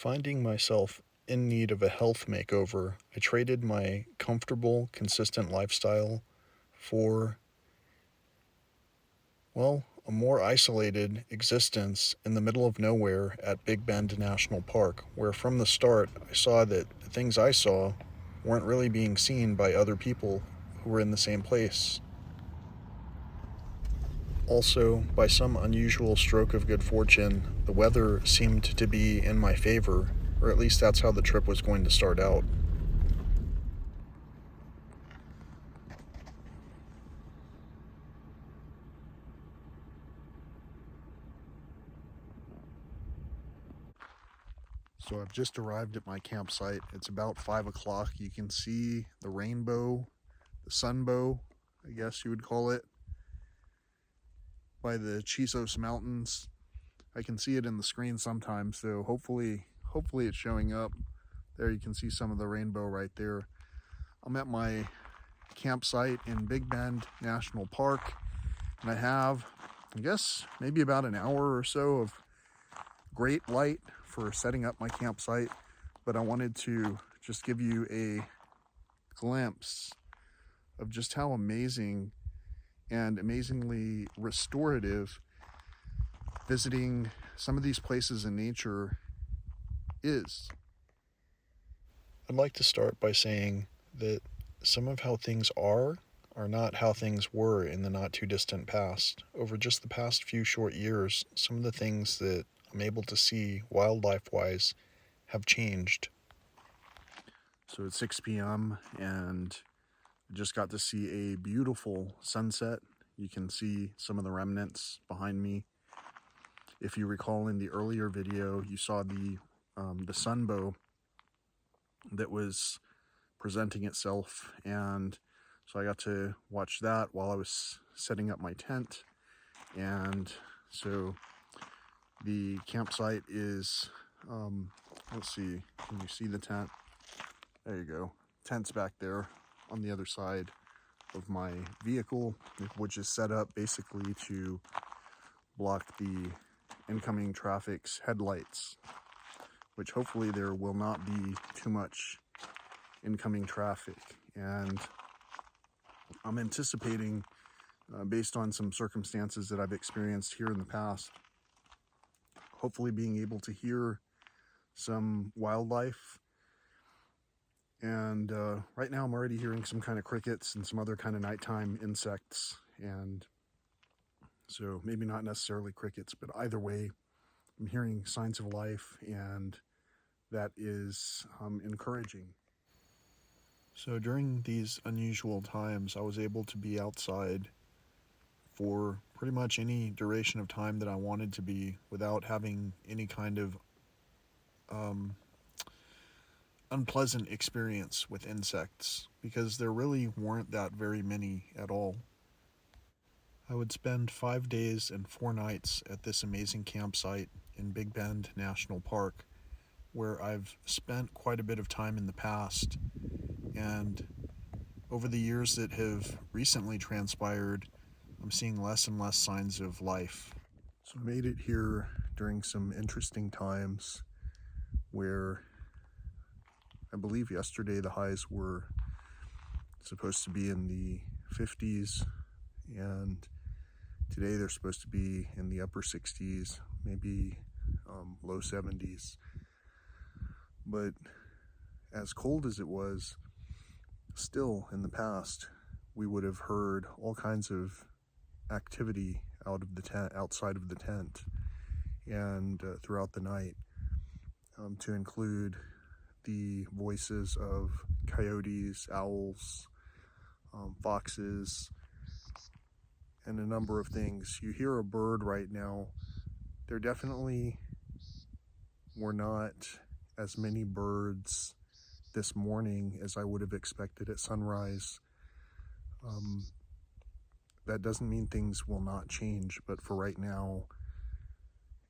Finding myself in need of a health makeover, I traded my comfortable, consistent lifestyle for, well, a more isolated existence in the middle of nowhere at Big Bend National Park, where from the start I saw that the things I saw weren't really being seen by other people who were in the same place. Also, by some unusual stroke of good fortune, the weather seemed to be in my favor, or at least that's how the trip was going to start out. So I've just arrived at my campsite. It's about 5 o'clock. You can see the rainbow, the sunbow, I guess you would call it, by the Chisos Mountains. I can see it in the screen sometimes, so hopefully it's showing up. There you can see some of the rainbow right there. I'm at my campsite in Big Bend National Park, and I have, I guess, maybe about an hour or so of great light for setting up my campsite, but I wanted to just give you a glimpse of just how amazing and amazingly restorative visiting some of these places in nature is. I'd like to start by saying that some of how things are not how things were in the not too distant past. Over just the past few short years, some of the things that I'm able to see wildlife wise have changed. So it's 6 p.m. and I just got to see a beautiful sunset. You can see some of the remnants behind me. If you recall in the earlier video, you saw the sunbow that was presenting itself, and so I got to watch that while I was setting up my tent. And so the campsite is, let's see, can you see the tent? There you go. Tent's back there on the other side of my vehicle, which is set up basically to block the incoming traffic's headlights, which hopefully there will not be too much incoming traffic. And I'm anticipating, based on some circumstances that I've experienced here in the past, hopefully being able to hear some wildlife. And right now I'm already hearing some kind of crickets and some other kind of nighttime insects. And so maybe not necessarily crickets, but either way, I'm hearing signs of life, and that is encouraging. So during these unusual times, I was able to be outside for pretty much any duration of time that I wanted to be without having any kind of unpleasant experience with insects, because there really weren't that very many at all. I would spend 5 days and 4 nights at this amazing campsite in Big Bend National Park, where I've spent quite a bit of time in the past, and over the years that have recently transpired, I'm seeing less and less signs of life. So I made it here during some interesting times where I believe yesterday the highs were supposed to be in the 50s, and today they're supposed to be in the upper 60s, maybe low 70s. But as cold as it was, still in the past, we would have heard all kinds of activity outside of the tent, and throughout the night, to include the voices of coyotes, owls, foxes, and a number of things. You hear a bird right now. There definitely were not as many birds this morning as I would have expected at sunrise. That doesn't mean things will not change, but for right now,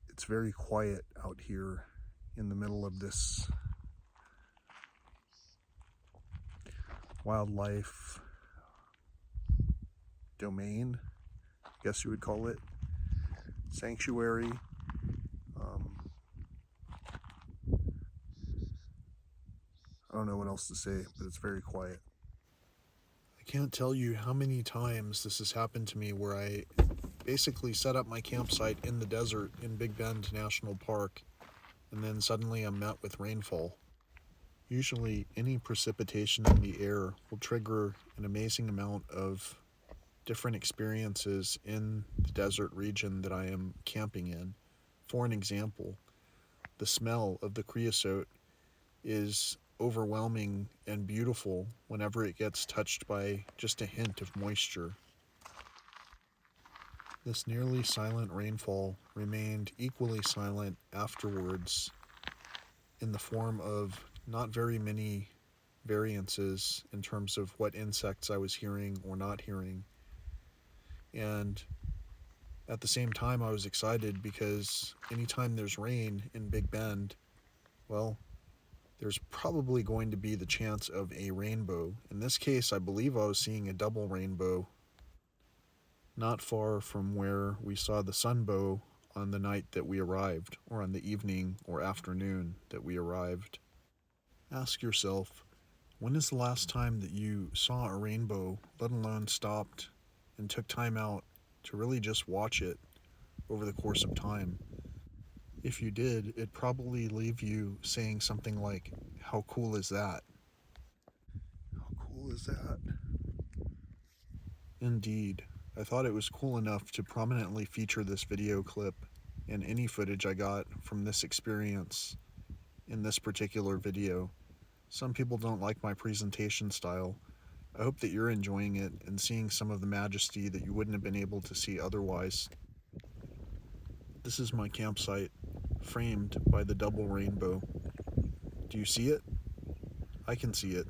it's very quiet out here in the middle of this wildlife domain, I guess you would call it, sanctuary. I don't know what else to say, but it's very quiet. I can't tell you how many times this has happened to me where I basically set up my campsite in the desert in Big Bend National Park, and then suddenly I'm met with rainfall. Usually any precipitation in the air will trigger an amazing amount of different experiences in the desert region that I am camping in. For an example, the smell of the creosote is overwhelming and beautiful whenever it gets touched by just a hint of moisture. This nearly silent rainfall remained equally silent afterwards in the form of not very many variances in terms of what insects I was hearing or not hearing. And at the same time, I was excited because anytime there's rain in Big Bend, well, there's probably going to be the chance of a rainbow. In this case, I believe I was seeing a double rainbow not far from where we saw the sunbow on the night that we arrived, or on the evening or afternoon that we arrived. Ask yourself, when is the last time that you saw a rainbow, let alone stopped and took time out to really just watch it over the course of time? If you did, it'd probably leave you saying something like, how cool is that? How cool is that? Indeed, I thought it was cool enough to prominently feature this video clip and any footage I got from this experience in this particular video. Some people don't like my presentation style. I hope that you're enjoying it and seeing some of the majesty that you wouldn't have been able to see otherwise. This is my campsite, framed by the double rainbow. Do you see it? I can see it.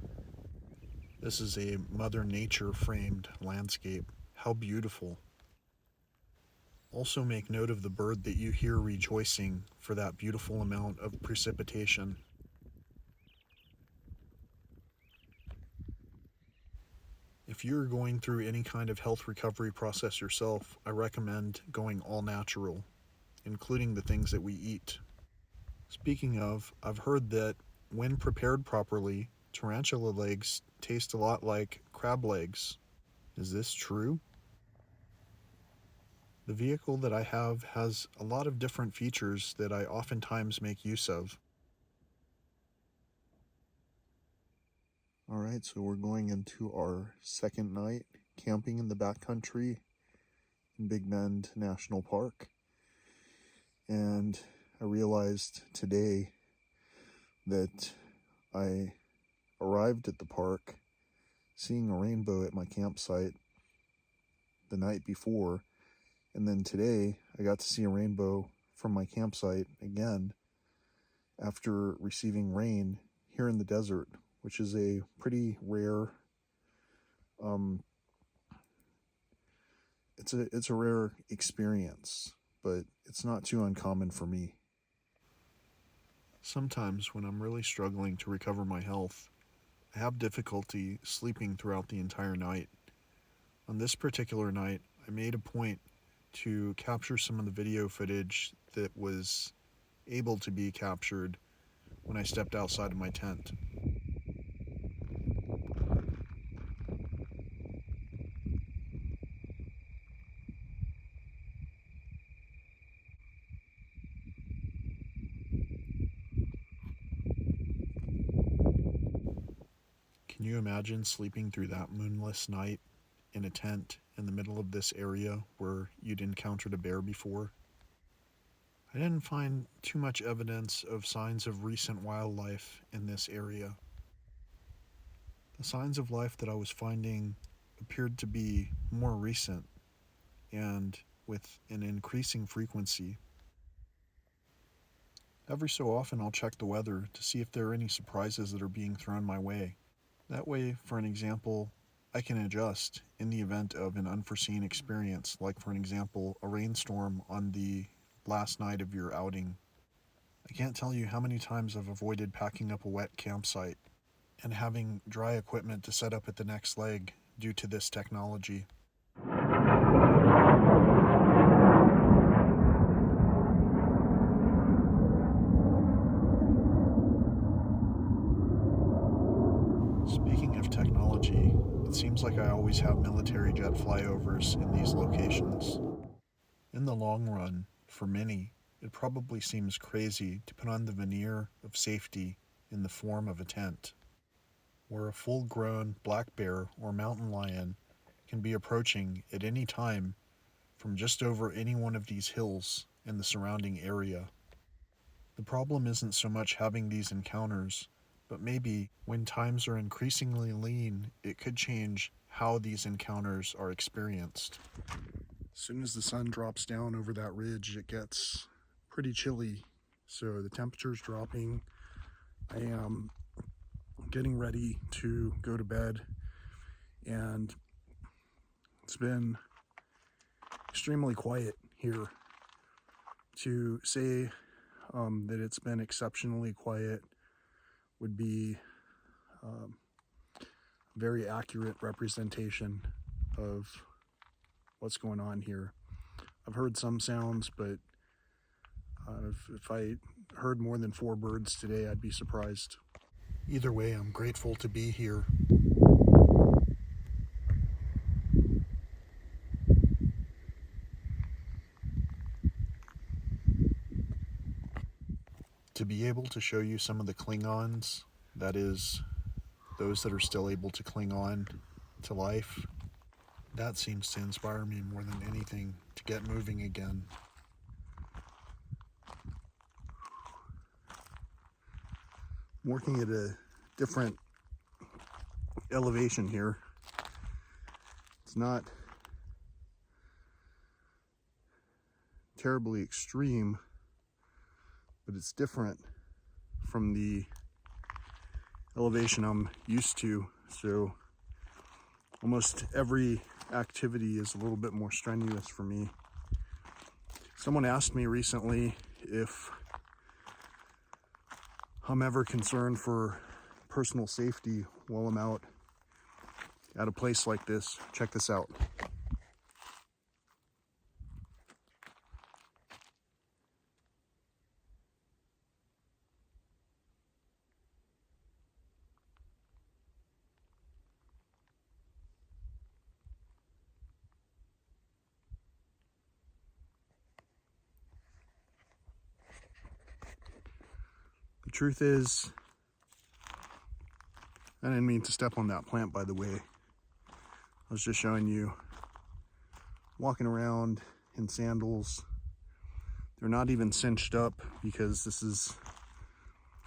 This is a Mother Nature framed landscape. How beautiful. Also make note of the bird that you hear rejoicing for that beautiful amount of precipitation. If you're going through any kind of health recovery process yourself, I recommend going all natural, including the things that we eat. Speaking of, I've heard that when prepared properly, tarantula legs taste a lot like crab legs. Is this true? The vehicle that I have has a lot of different features that I oftentimes make use of. Alright, so we're going into our second night camping in the backcountry in Big Bend National Park. And I realized today that I arrived at the park seeing a rainbow at my campsite the night before, and then today I got to see a rainbow from my campsite again after receiving rain here in the desert, which is a pretty rare, it's a rare experience, but it's not too uncommon for me. Sometimes when I'm really struggling to recover my health, I have difficulty sleeping throughout the entire night. On this particular night, I made a point to capture some of the video footage that was able to be captured when I stepped outside of my tent. Can you imagine sleeping through that moonless night in a tent in the middle of this area where you'd encountered a bear before? I didn't find too much evidence of signs of recent wildlife in this area. The signs of life that I was finding appeared to be more recent and with an increasing frequency. Every so often I'll check the weather to see if there are any surprises that are being thrown my way. That way, for an example, I can adjust in the event of an unforeseen experience, like for an example, a rainstorm on the last night of your outing. I can't tell you how many times I've avoided packing up a wet campsite and having dry equipment to set up at the next leg due to this technology. seems like I always have military jet flyovers in these locations. In the long run, for many, it probably seems crazy to put on the veneer of safety in the form of a tent, where a full-grown black bear or mountain lion can be approaching at any time from just over any one of these hills and the surrounding area. The problem isn't so much having these encounters, but maybe when times are increasingly lean, it could change how these encounters are experienced. As soon as the sun drops down over that ridge, it gets pretty chilly, so the temperature's dropping. I am getting ready to go to bed, and it's been extremely quiet here. To say that it's been exceptionally quiet would be a very accurate representation of what's going on here. I've heard some sounds, but if I heard more than 4 birds today, I'd be surprised. Either way, I'm grateful to be here. To be able to show you some of the Klingons, that is, those that are still able to cling on to life, that seems to inspire me more than anything to get moving again. I'm working at a different elevation here. It's not terribly extreme, but it's different from the elevation I'm used to. So almost every activity is a little bit more strenuous for me. Someone asked me recently if I'm ever concerned for personal safety while I'm out at a place like this. Check this out. The truth is, I didn't mean to step on that plant, by the way. I was just showing you, walking around in sandals. They're not even cinched up because this is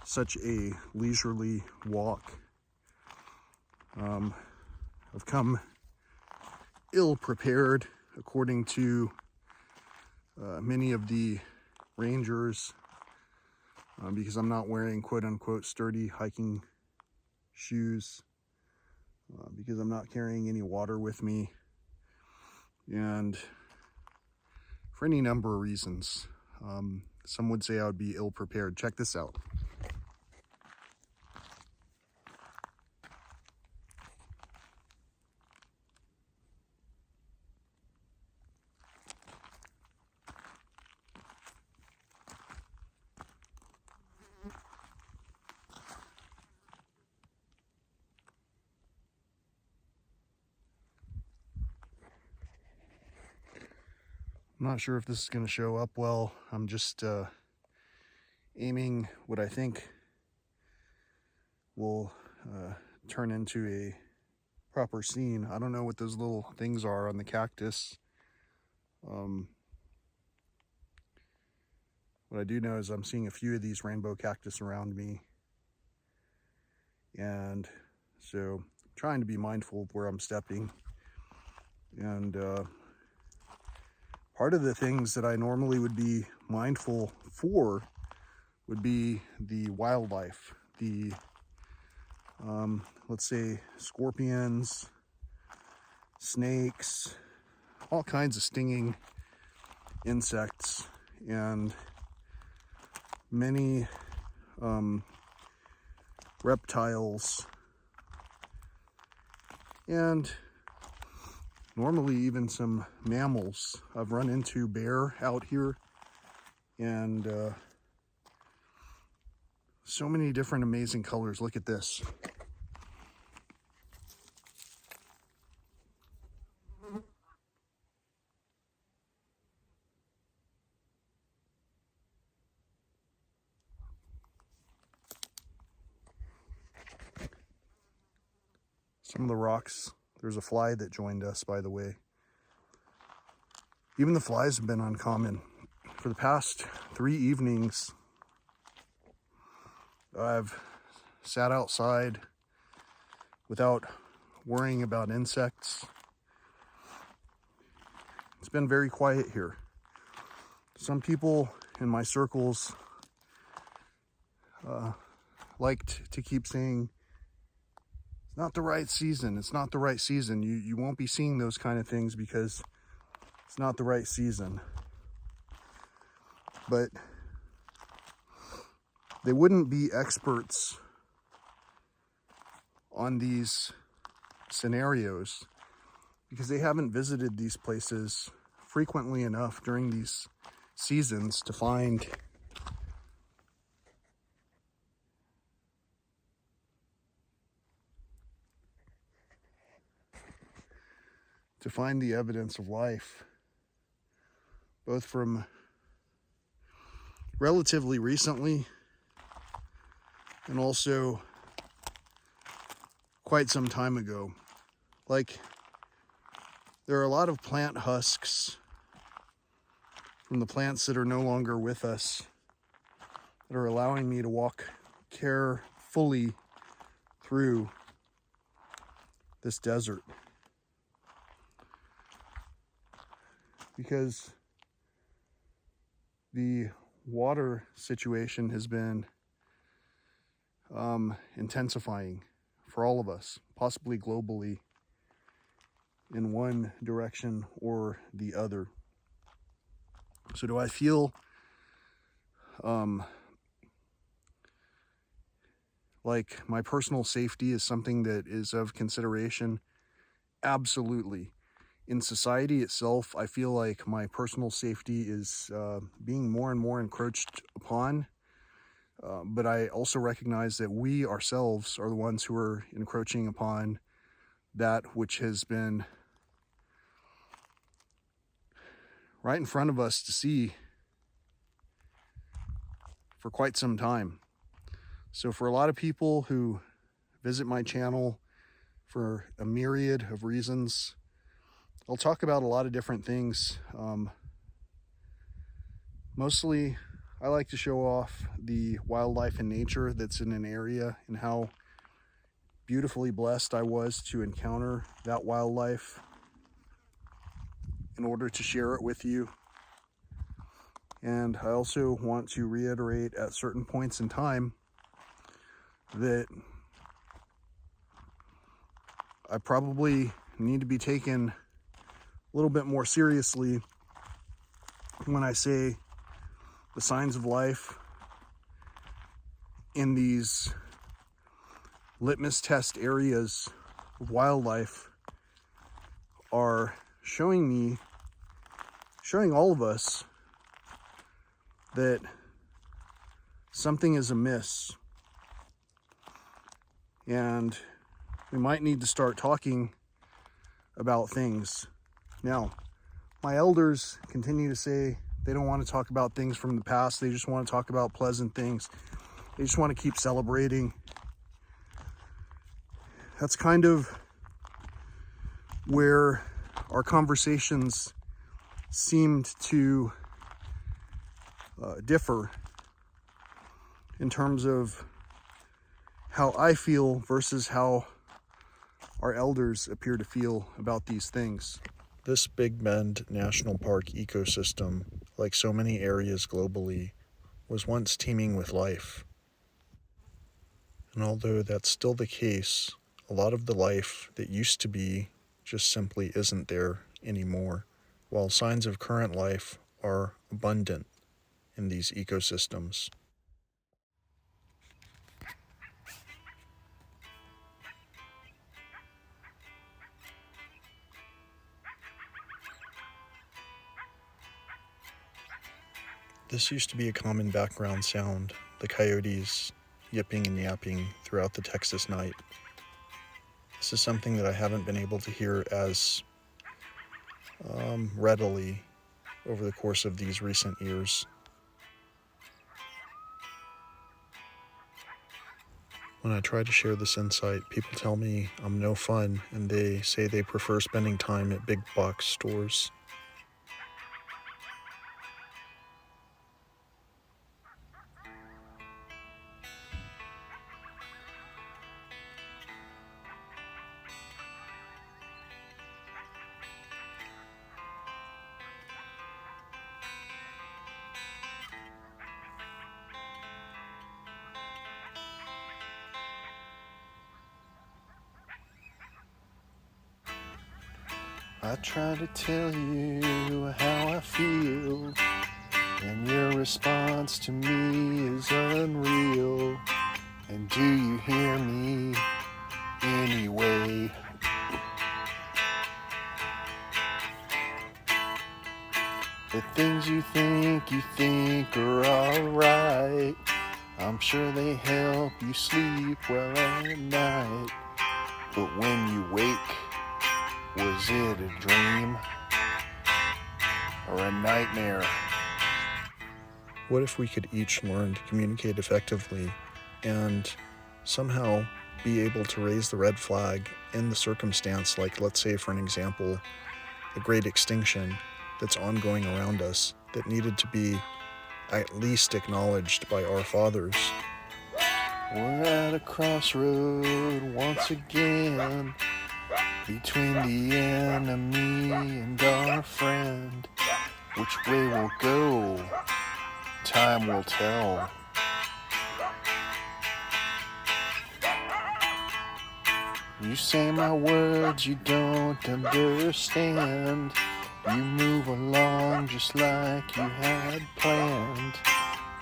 such a leisurely walk. I've come ill-prepared, according to many of the rangers, because I'm not wearing quote-unquote sturdy hiking shoes, because I'm not carrying any water with me, and for any number of reasons. Some would say I would be ill-prepared. Check this out. I'm not sure if this is going to show up well. I'm just aiming what I think will turn into a proper scene. I don't know what those little things are on the cactus. What I do know is I'm seeing a few of these rainbow cactus around me. And so I'm trying to be mindful of where I'm stepping. And part of the things that I normally would be mindful for would be the wildlife, the, let's say, scorpions, snakes, all kinds of stinging insects, and many reptiles, and normally even some mammals. I've run into bear out here, and so many different amazing colors. Look at this. some of the rocks. There's a fly that joined us, by the way. Even the flies have been uncommon. For the past 3 evenings, I've sat outside without worrying about insects. It's been very quiet here. Some people in my circles liked to keep saying, it's not the right season, it's not the right season. You won't be seeing those kind of things because it's not the right season. But they wouldn't be experts on these scenarios because they haven't visited these places frequently enough during these seasons to find the evidence of life, both from relatively recently and also quite some time ago. Like, there are a lot of plant husks from the plants that are no longer with us that are allowing me to walk carefully through this desert. Because the water situation has been intensifying for all of us, possibly globally, in one direction or the other. So do I feel like my personal safety is something that is of consideration? Absolutely. In society itself, I feel like my personal safety is being more and more encroached upon. But I also recognize that we ourselves are the ones who are encroaching upon that which has been right in front of us to see for quite some time. So for a lot of people who visit my channel for a myriad of reasons, I'll talk about a lot of different things. Mostly, I like to show off the wildlife and nature that's in an area and how beautifully blessed I was to encounter that wildlife in order to share it with you. And I also want to reiterate at certain points in time that I probably need to be taken a little bit more seriously when I say the signs of life in these litmus test areas of wildlife are showing all of us that something is amiss. And we might need to start talking about things. Now, my elders continue to say they don't want to talk about things from the past. They just want to talk about pleasant things. They just want to keep celebrating. That's kind of where our conversations seemed to differ in terms of how I feel versus how our elders appear to feel about these things. This Big Bend National Park ecosystem, like so many areas globally, was once teeming with life. And although that's still the case, a lot of the life that used to be just simply isn't there anymore, while signs of current life are abundant in these ecosystems. This used to be a common background sound, the coyotes yipping and yapping throughout the Texas night. This is something that I haven't been able to hear as readily over the course of these recent years. When I try to share this insight, people tell me I'm no fun, and they say they prefer spending time at big box stores. I try to tell you how I feel, and your response to me is unreal. And do you hear me anyway? The things you think are alright, I'm sure they help you sleep well at night. But when you wake, was it a dream or a nightmare? What if we could each learn to communicate effectively and somehow be able to raise the red flag in the circumstance, like, let's say, for an example, a great extinction that's ongoing around us that needed to be at least acknowledged by our fathers? We're at a crossroad once again, between the enemy and our friend. Which way we'll go, time will tell. You say my words you don't understand. You move along just like you had planned.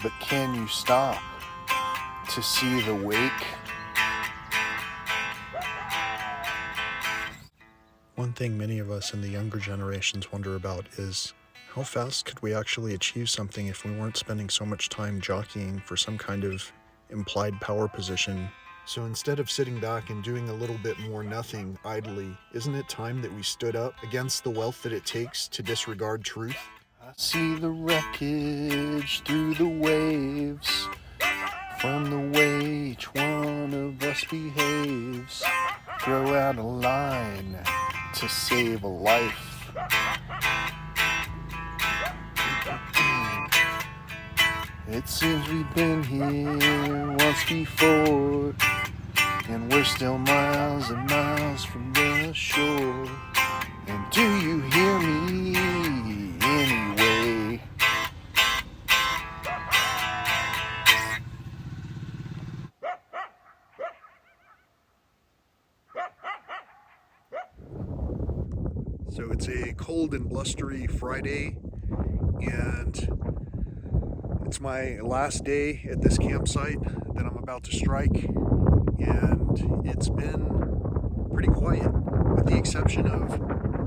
But can you stop to see the wake? One thing many of us in the younger generations wonder about is, how fast could we actually achieve something if we weren't spending so much time jockeying for some kind of implied power position? So instead of sitting back and doing a little bit more nothing idly, isn't it time that we stood up against the wealth that it takes to disregard truth? I see the wreckage through the waves, from the way each one of us behaves. Throw out a line to save a life. It seems we've been here once before, and we're still miles and miles from the shore. And do you hear me anyway? So it's a cold and blustery Friday, and it's my last day at this campsite that I'm about to strike, and it's been pretty quiet, with the exception of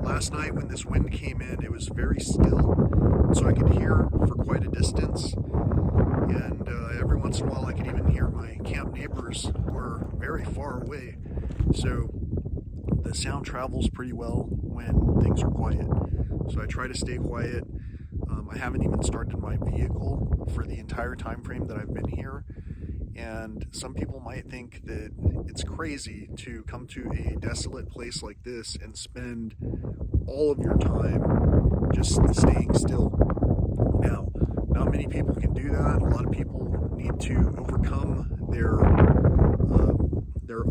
last night when this wind came in. It was very still, so I could hear for quite a distance, and every once in a while I could even hear my camp neighbors who were very far away. So the sound travels pretty well when things are quiet, so I try to stay quiet. I haven't even started my vehicle for the entire time frame that I've been here, and some people might think that it's crazy to come to a desolate place like this and spend all of your time just staying still. Now, not many people can do that. A lot of people need to overcome their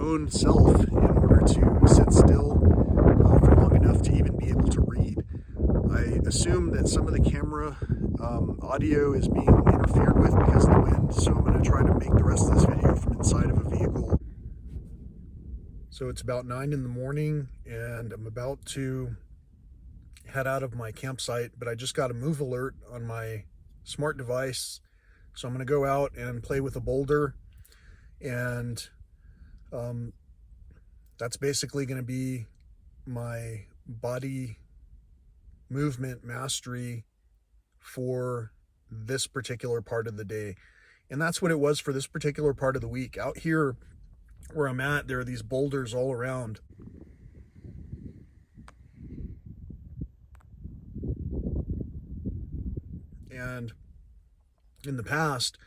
own self in order to sit still for long enough to even be able to read. I assume that some of the camera audio is being interfered with because of the wind, so I'm going to try to make the rest of this video from inside of a vehicle. So it's about 9 in the morning, and I'm about to head out of my campsite, but I just got a move alert on my smart device, so I'm going to go out and play with a boulder, and that's basically going to be my body movement mastery for this particular part of the day. And that's what it was for this particular part of the week. Out here where I'm at, there are these boulders all around. And in the past,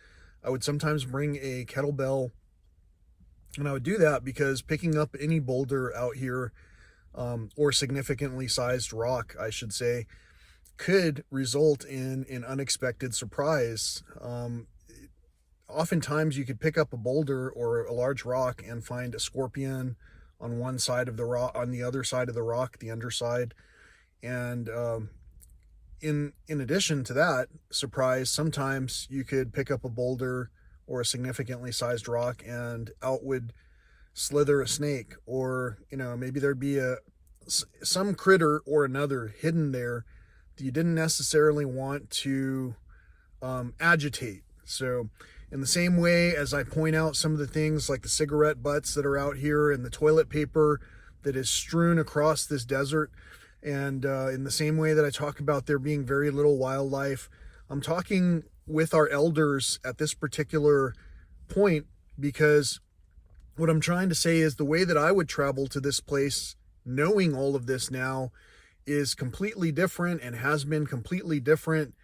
I would sometimes bring a kettlebell And I would do that because picking up any boulder out here, or significantly sized rock, I should say, could result in an unexpected surprise. Oftentimes you could pick up a boulder or a large rock and find a scorpion on one side of the rock, on the other side of the rock, the underside. And in addition to that surprise, sometimes you could pick up a boulder or a significantly sized rock and out would slither a snake, or maybe there'd be some critter or another hidden there that you didn't necessarily want to agitate. So in the same way as I point out some of the things like the cigarette butts that are out here and the toilet paper that is strewn across this desert, and in the same way that I talk about there being very little wildlife, I'm talking with our elders at this particular point, because what I'm trying to say is the way that I would travel to this place, knowing all of this now, is completely different and has been completely different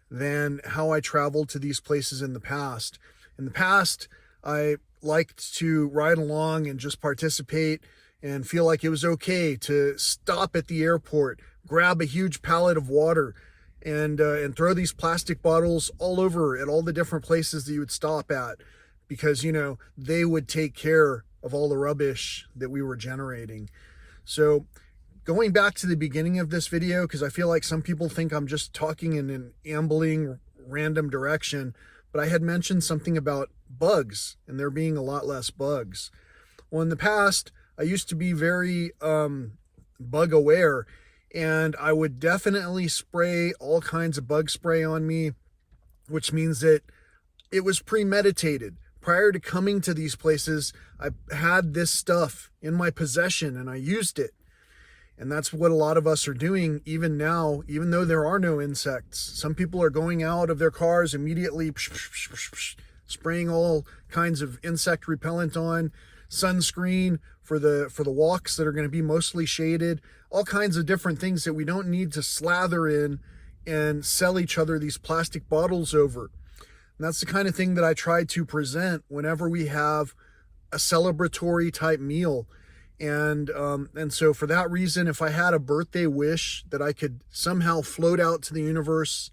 than how I traveled to these places in the past. In the past, I liked to ride along and just participate and feel like it was okay to stop at the airport, grab a huge pallet of water, and throw these plastic bottles all over at all the different places that you would stop at, because they would take care of all the rubbish that we were generating. So going back to the beginning of this video, because I feel like some people think I'm just talking in an ambling random direction, but I had mentioned something about bugs and there being a lot less bugs. Well, in the past, I used to be very bug aware, and I would definitely spray all kinds of bug spray on me, which means that it was premeditated. Prior to coming to these places, I had this stuff in my possession and I used it. And that's what a lot of us are doing even now, even though there are no insects. Some people are going out of their cars immediately spraying all kinds of insect repellent on, sunscreen for the walks that are going to be mostly shaded, all kinds of different things that we don't need to slather in and sell each other these plastic bottles over. And that's the kind of thing that I try to present whenever we have a celebratory type meal. And so for that reason, if I had a birthday wish that I could somehow float out to the universe,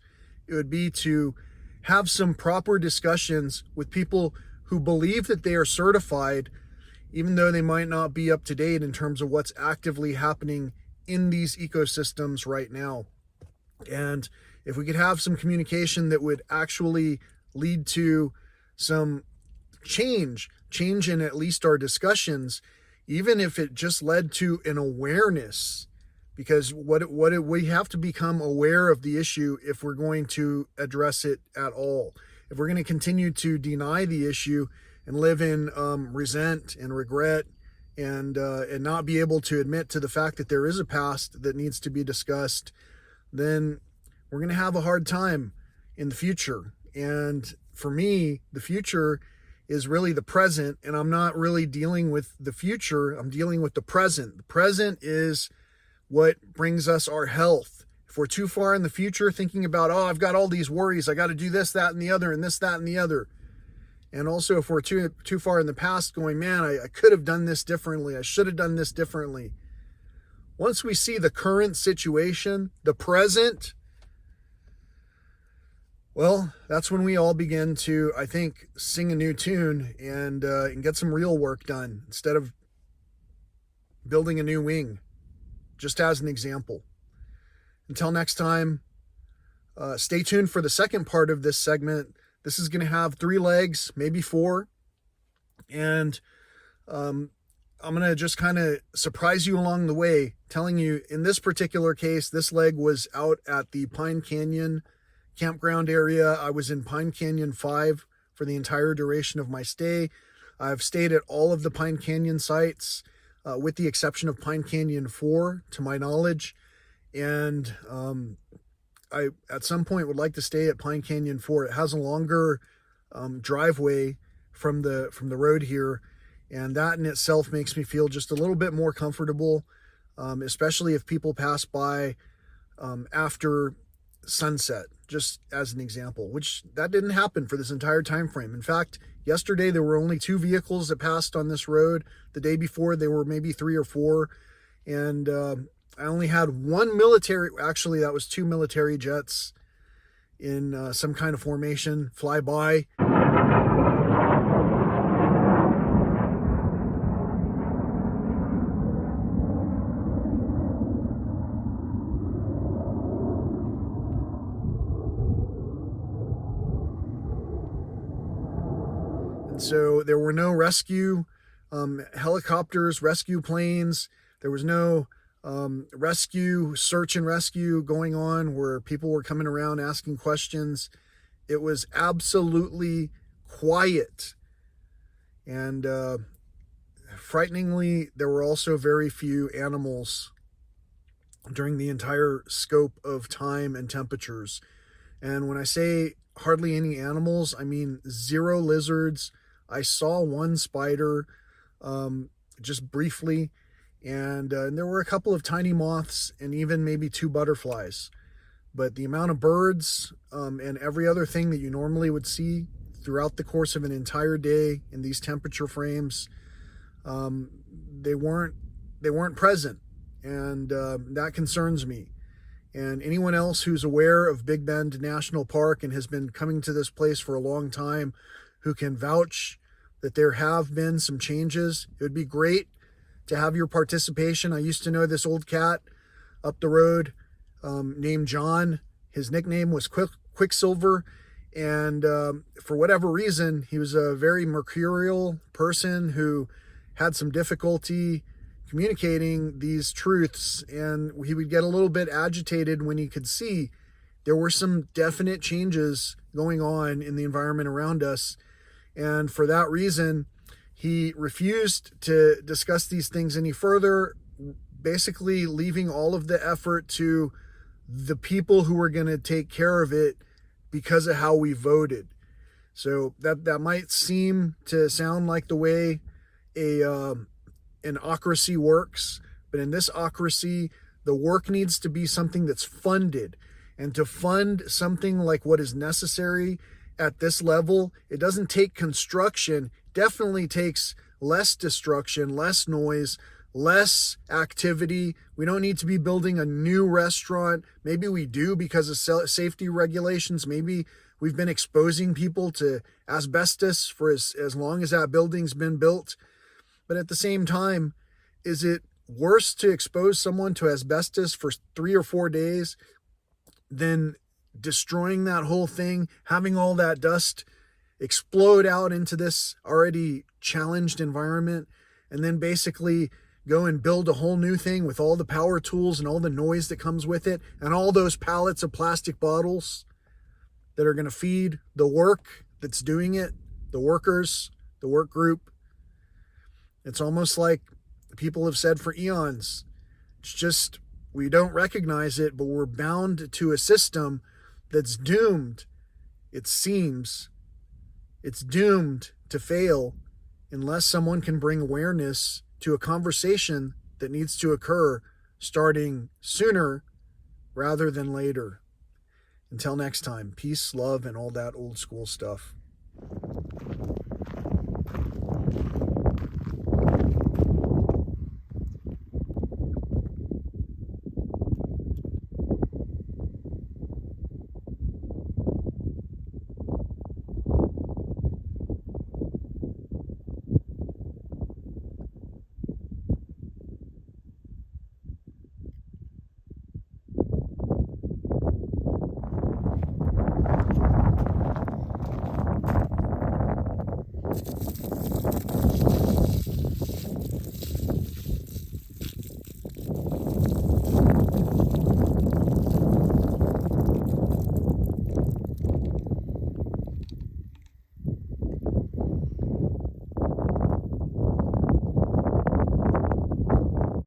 it would be to have some proper discussions with people who believe that they are certified, even though they might not be up to date in terms of what's actively happening in these ecosystems right now. And if we could have some communication that would actually lead to some change in at least our discussions, even if it just led to an awareness, because we have to become aware of the issue if we're going to address it at all. If we're going to continue to deny the issue and live in resent and regret and not be able to admit to the fact that there is a past that needs to be discussed, then we're going to have a hard time in the future. And for me, the future is really the present, and I'm not really dealing with the future, I'm dealing with the present. The present is what brings us our health. If we're too far in the future thinking about, I've got all these worries, I got to do this, that, and the other, and this, that, and the other. And also if we're too far in the past going, man, I could have done this differently, I should have done this differently. Once we see the current situation, the present, well, that's when we all begin to, I think, sing a new tune and get some real work done instead of building a new wing, just as an example. Until next time, stay tuned for the second part of this segment. This is going to have 3 legs, maybe 4. And I'm going to just kind of surprise you along the way, telling you in this particular case, this leg was out at the Pine Canyon campground area. I was in Pine Canyon 5 for the entire duration of my stay. I've stayed at all of the Pine Canyon sites, with the exception of Pine Canyon 4, to my knowledge. And I, at some point, would like to stay at Pine Canyon 4. It has a longer driveway from the road here, and that in itself makes me feel just a little bit more comfortable, especially if people pass by after sunset, just as an example, which that didn't happen for this entire time frame. In fact, yesterday there were only 2 vehicles that passed on this road. The day before there were maybe 3 or 4, and I only had 1 military, actually that was 2 military jets in some kind of formation fly by. And so there were no rescue helicopters, rescue planes. There was no rescue, search and rescue going on where people were coming around asking questions. It was absolutely quiet. And frighteningly, there were also very few animals during the entire scope of time and temperatures. And when I say hardly any animals, I mean 0 lizards. I saw 1 spider just briefly, and there were a couple of tiny moths and even maybe 2 butterflies. But the amount of birds and every other thing that you normally would see throughout the course of an entire day in these temperature frames, they weren't present, and that concerns me. And anyone else who's aware of Big Bend National Park and has been coming to this place for a long time, who can vouch that there have been some changes, it would be great to have your participation. I used to know this old cat up the road named John. His nickname was Quicksilver, and for whatever reason, he was a very mercurial person who had some difficulty communicating these truths, and he would get a little bit agitated when he could see there were some definite changes going on in the environment around us. And for that reason, he refused to discuss these things any further, basically leaving all of the effort to the people who were going to take care of it because of how we voted. So that might seem to sound like the way an ocracy works, but in this ocracy, the work needs to be something that's funded. And to fund something like what is necessary at this level, it doesn't take construction, definitely takes less destruction, less noise, less activity. We don't need to be building a new restaurant. Maybe we do because of safety regulations. Maybe we've been exposing people to asbestos for as long as that building's been built. But at the same time, is it worse to expose someone to asbestos for 3 or 4 days than destroying that whole thing, having all that dust explode out into this already challenged environment, and then basically go and build a whole new thing with all the power tools and all the noise that comes with it, and all those pallets of plastic bottles that are going to feed the work that's doing it, the workers, the work group. It's almost like people have said for eons, it's just, we don't recognize it, but we're bound to a system that's doomed, it seems, it's doomed to fail unless someone can bring awareness to a conversation that needs to occur starting sooner rather than later. Until next time, peace, love, and all that old school stuff.